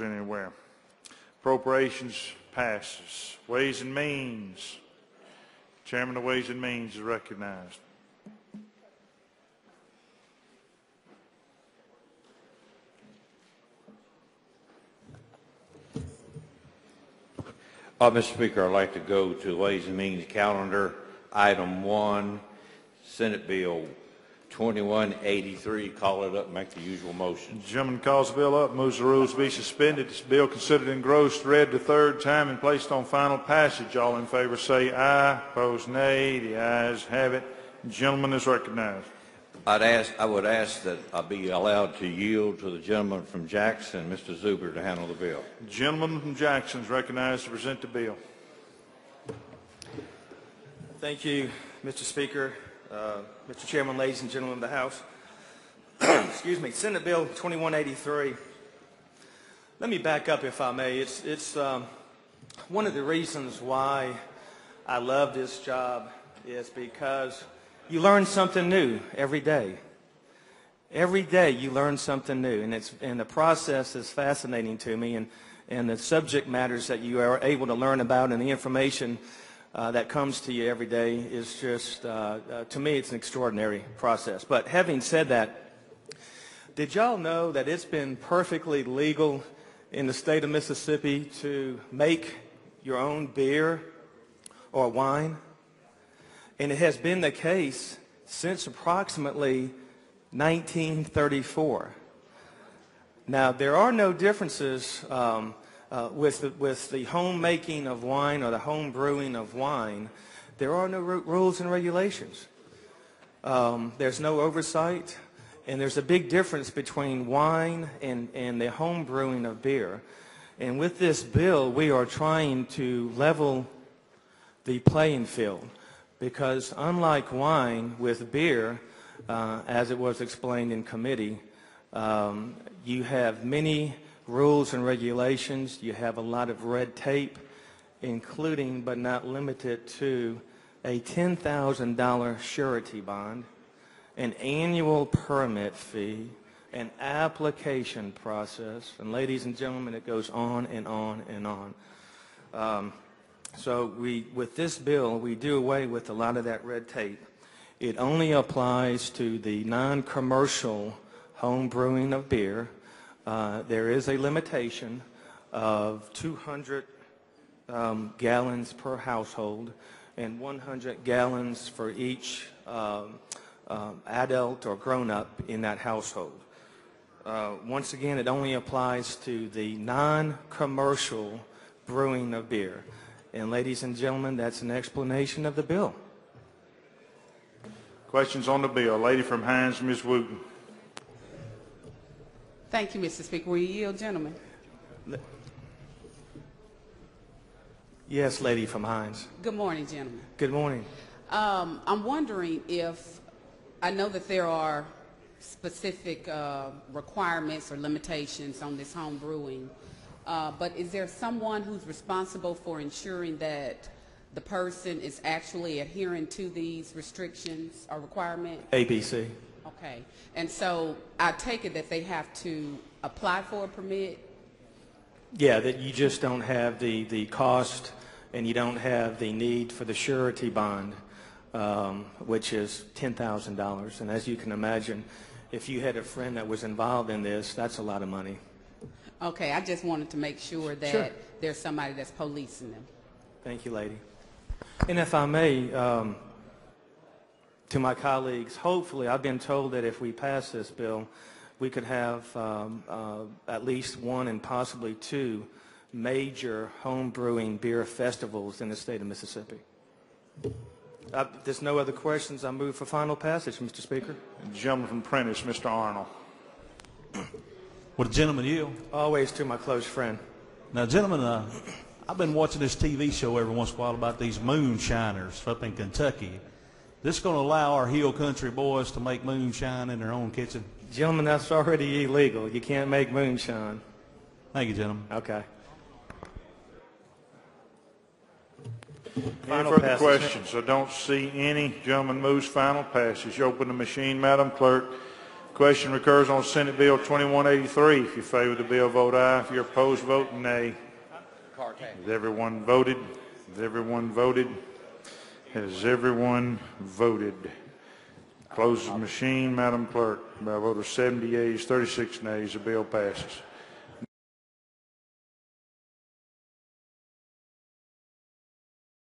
anywhere. Appropriations passes. Ways and Means. Chairman of Ways and Means is recognized. Mr. Speaker, I'd like to go to the Ways and Means calendar. Item 1, Senate Bill 2183. Call it up and make the usual motion. The gentleman calls the bill up, moves the rules be suspended. This bill considered engrossed, read the third time, and placed on final passage. All in favor say aye. Opposed, nay. The ayes have it. The gentleman is recognized. I would ask that I be allowed to yield to the gentleman from Jackson, Mr. Zuber, to handle the bill. The gentleman from Jackson is recognized to present the bill. Thank you, Mr. Speaker, Mr. Chairman, ladies and gentlemen of the House. Excuse me, Senate Bill 2183. Let me back up, if I may. It's one of the reasons why I love this job is because you learn something new every day. Every day you learn something new, and the process is fascinating to me, and the subject matters that you are able to learn about and the information that comes to you every day is just, to me, it's an extraordinary process. But having said that, did y'all know that it's been perfectly legal in the state of Mississippi to make your own beer or wine? And it has been the case since approximately 1934. Now, there are no differences with the homemaking of wine or the home brewing of wine. There are no rules and regulations. There's no oversight, and there's a big difference between wine and the home brewing of beer. And with this bill, we are trying to level the playing field. Because unlike wine, with beer, as it was explained in committee, you have many rules and regulations. You have a lot of red tape, including but not limited to a $10,000 surety bond, an annual permit fee, an application process, and ladies and gentlemen, it goes on and on and on. So with this bill, we do away with a lot of that red tape. It only applies to the non-commercial home brewing of beer. There is a limitation of 200 gallons per household and 100 gallons for each adult or grown-up in that household. Once again, it only applies to the non-commercial brewing of beer. And ladies and gentlemen, that's an explanation of the bill. Questions on the bill. Lady from Hines, Ms. Wooten. Thank you, Mr. Speaker. Will you yield, gentlemen? Yes, lady from Hines. Good morning, gentlemen. Good morning. I'm wondering if, I know that there are specific requirements or limitations on this home brewing, but is there someone who's responsible for ensuring that the person is actually adhering to these restrictions or requirements? ABC. Okay. And so I take it that they have to apply for a permit? Yeah, that you just don't have the cost and you don't have the need for the surety bond, which is $10,000. And as you can imagine, if you had a friend that was involved in this, that's a lot of money. Okay, I just wanted to make sure that Sure. there's somebody that's policing them. Thank you, lady. And if I may, to my colleagues, hopefully, I've been told that if we pass this bill, we could have at least one and possibly two major home brewing beer festivals in the state of Mississippi. If there's no other questions, I move for final passage, Mr. Speaker. The gentleman from Prentice, Mr. Arnold. Would the gentleman yield? Always to my close friend. Now, gentlemen, I've been watching this TV show every once in a while about these moonshiners up in Kentucky. This going to allow our hill country boys to make moonshine in their own kitchen? Gentlemen, that's already illegal. You can't make moonshine. Thank you, gentlemen. Okay. Any further questions? I don't see any. Gentleman moves final passage. You open the machine, Madam Clerk. Question recurs on Senate Bill 2183. If you favor the bill, vote aye. If you're opposed, vote nay. Has everyone voted? Has everyone voted? Has everyone voted? Closes the machine, Madam Clerk. By a vote of 70 yeas, 36 nays, the bill passes.